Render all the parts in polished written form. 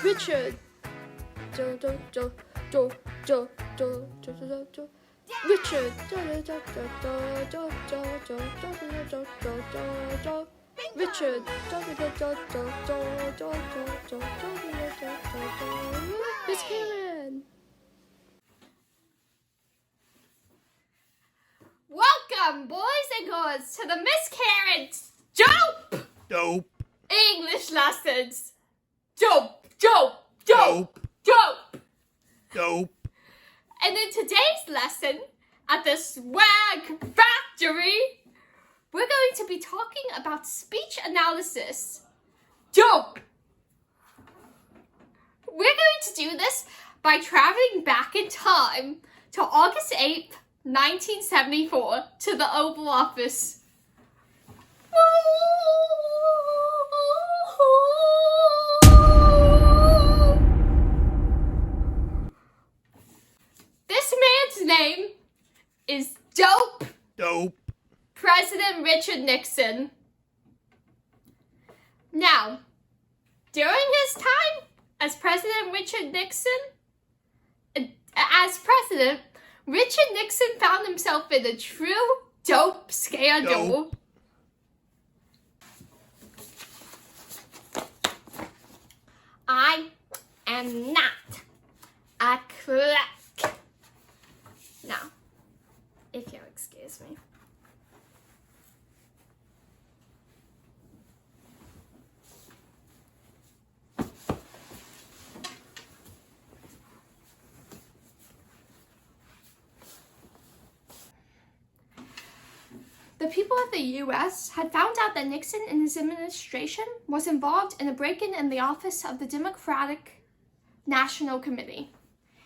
Richard. Richard. Richard. Miss Karen. Welcome, boys and girls, to the Miss Karen's Dope English lessons. Dope. And in today's lesson, at the Swag Factory, we're going to be talking about speech analysis. Dope! We're going to do this by traveling back in time to August 8th, 1974, to the Oval Office. This man's name is Dope President Richard Nixon. Now, during his time as President Richard Nixon found himself in a true dope scandal. I am not a crack. Now, if you'll excuse me. The people of the U.S. had found out that Nixon and his administration was involved in a break-in in the office of the Democratic National Committee.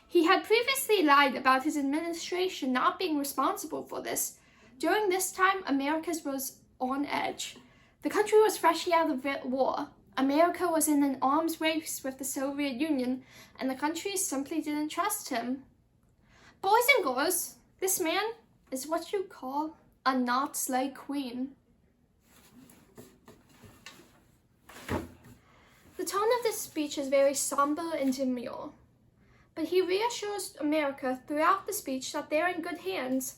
He had previously lied about his administration not being responsible for this. During this time, America was on edge. The country was freshly out of war. America was in an arms race with the Soviet Union, and the country simply didn't trust him. Boys and girls, this man is what you call a not slay queen. The tone of this speech is very somber and demure, but he reassures America throughout the speech that they're in good hands.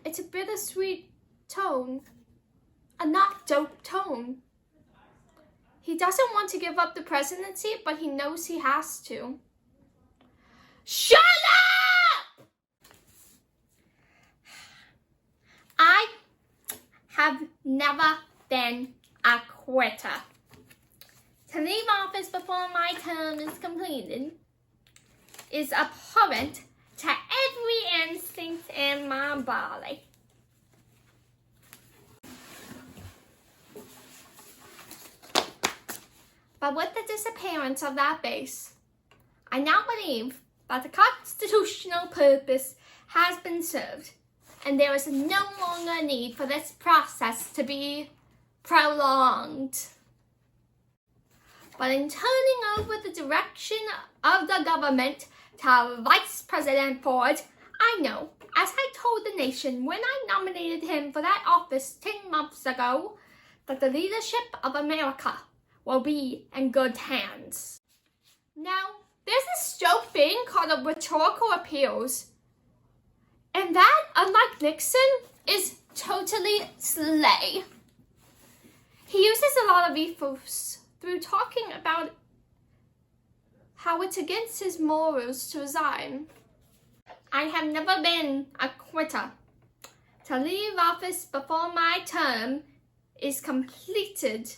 It's a bittersweet tone, a not dope tone. He doesn't want to give up the presidency, but he knows he has to. Shut up! I have never been a quitter. To leave office before my term is completed is abhorrent to every instinct in my body. But with the disappearance of that base, I now believe that the constitutional purpose has been served, and there is no longer need for this process to be prolonged. But in turning over the direction of the government to Vice President Ford, I know, as I told the nation when I nominated him for that office 10 months ago, that the leadership of America will be in good hands. Now, there's this dope thing called rhetorical appeals, and that, unlike Nixon, is totally slay. He uses a lot of ethos through talking about how it's against his morals to resign. I have never been a quitter. To leave office before my term is completed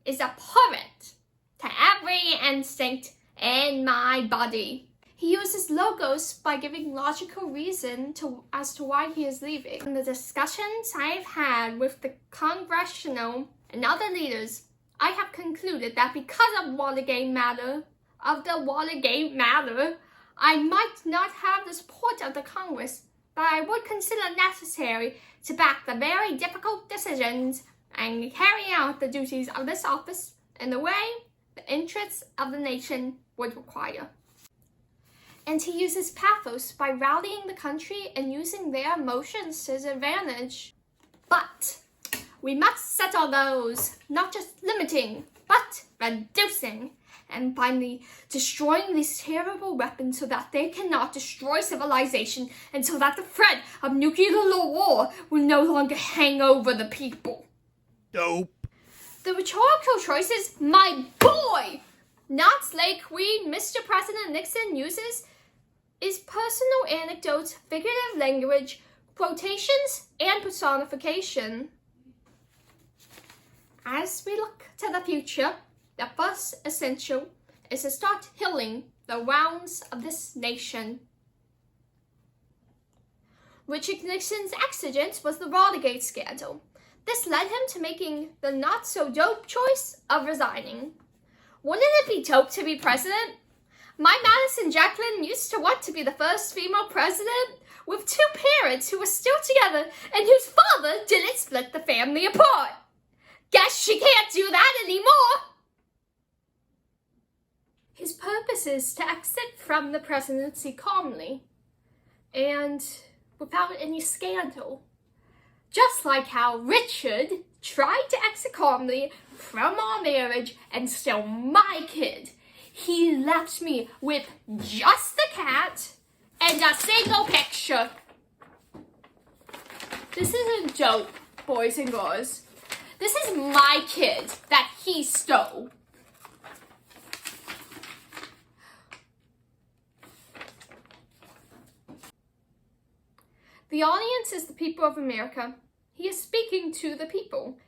is abhorrent to every instinct in my body. He uses logos by giving logical reason as to why he is leaving. In the discussions I've had with the congressional and other leaders, I have concluded that because of the Watergate matter, I might not have the support of the Congress, but I would consider necessary to back the very difficult decisions and carry out the duties of this office in the way the interests of the nation would require. And he uses pathos by rallying the country and using their emotions to his advantage. But We must set our goals, not just limiting, but reducing. And finally, destroying these terrible weapons so that they cannot destroy civilization and so that the threat of nuclear war will no longer hang over the people. Dope. The rhetorical choices, my boy, not slay queen Mr. President Nixon uses, is personal anecdotes, figurative language, quotations, and personification. As we look to the future, the first essential is to start healing the wounds of this nation. Richard Nixon's exigence was the Watergate scandal. This led him to making the not-so-dope choice of resigning. Wouldn't it be dope to be president? My Madison Jacqueline used to want to be the first female president with two parents who were still together and whose father didn't split the family apart. Guess she can't do that anymore. His purpose is to exit from the presidency calmly and without any scandal. Just like how Richard tried to exit calmly from our marriage and steal my kid. He left me with just the cat and a single picture. This isn't dope, boys and girls. This is my kid that he stole. The audience is the people of America. He is speaking to the people.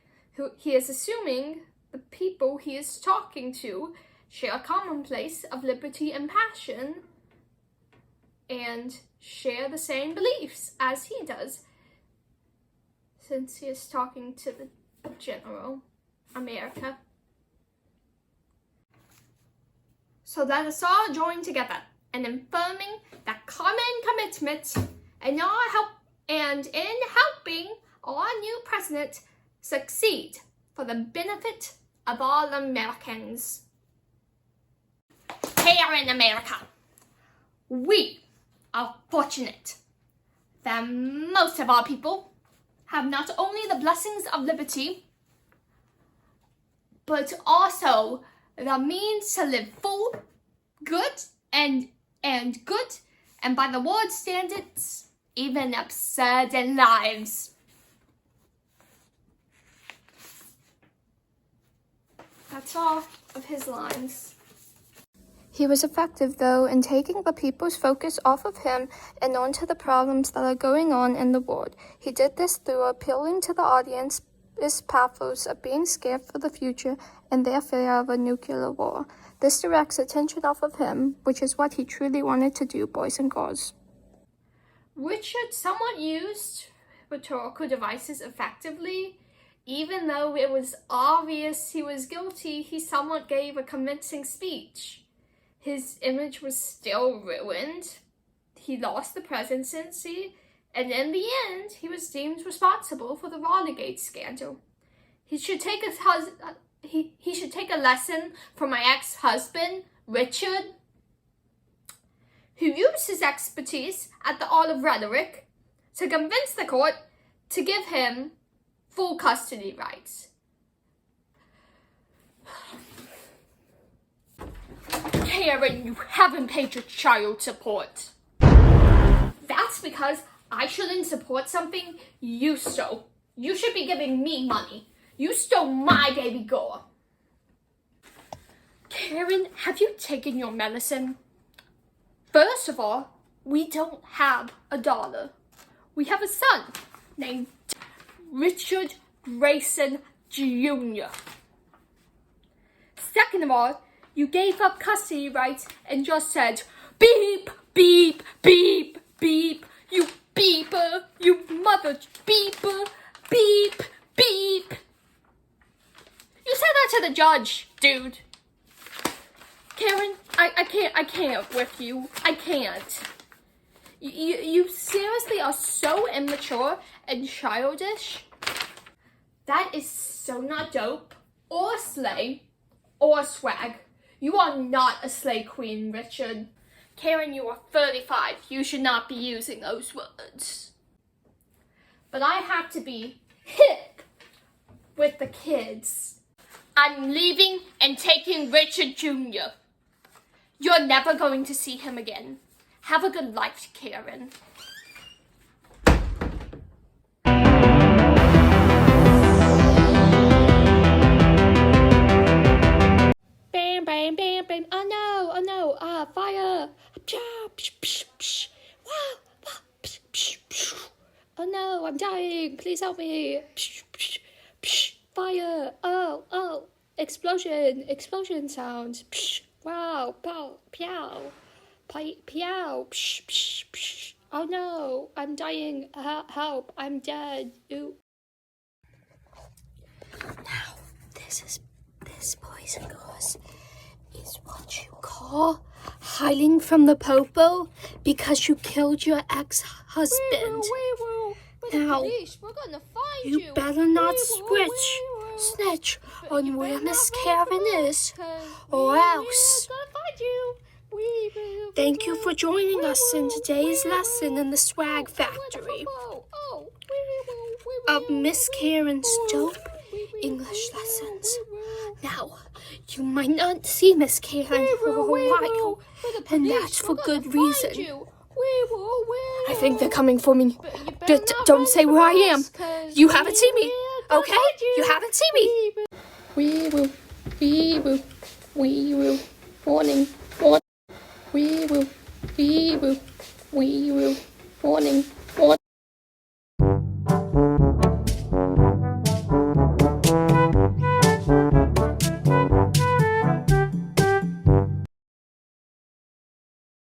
He is assuming the people he is talking to share a common place of liberty and passion and share the same beliefs as he does, since he is talking to the general America. So let us all join together in affirming that common commitment and in helping our new president succeed for the benefit of all Americans. Here in America, we are fortunate that most of our people have not only the blessings of liberty, but also the means to live full, good, and by the world's standards, even absurd lives. That's all of his lines. He was effective, though, in taking the people's focus off of him and onto the problems that are going on in the world. He did this through appealing to the audience's pathos of being scared for the future and their fear of a nuclear war. This directs attention off of him, which is what he truly wanted to do, boys and girls. Richard somewhat used rhetorical devices effectively. Even though it was obvious he was guilty, he somewhat gave a convincing speech. His image was still ruined. He lost the presidency, and in the end, he was deemed responsible for the Watergate scandal. He should take a lesson from my ex-husband, Richard, who used his expertise at the art of rhetoric to convince the court to give him full custody rights. Karen, you haven't paid your child support. That's because I shouldn't support something you stole. You should be giving me money. You stole my baby girl. Karen, have you taken your medicine? First of all, we don't have a daughter. We have a son named Richard Grayson Jr. Second of all, you gave up custody rights and just said, beep, beep, beep, beep, you beeper, you mother beeper, beep, beep. You said that to the judge, dude. Karen, I can't with you. I can't. You seriously are so immature and childish. That is so not dope, or slay, or swag. You are not a slay queen, Richard. Karen, you are 35. You should not be using those words. But I have to be hip, with the kids. I'm leaving and taking Richard Jr. You're never going to see him again. Have a good life, Karen. Bam, bam, bam, bam. Oh no, fire. Wow. Oh no, I'm dying. Please help me. Fire. Oh. Explosion sounds. Wow, pow, pew, pew. Oh no, I'm dying. Help, I'm dead. Ooh. Now, this, boys and girls, is what you call hiding from the popo because you killed your ex-husband. Now, we're gonna find you better not snitch on where Miss Karen is, or else. Thank you for joining us in today's lesson in the Swag Factory of Miss Karen's dope English lessons. Now, you might not see Miss Karen for a while, and that's for good reason. I think they're coming for me. Don't say where I am. You haven't seen me, okay? You haven't seen me. We will. Warning. We will.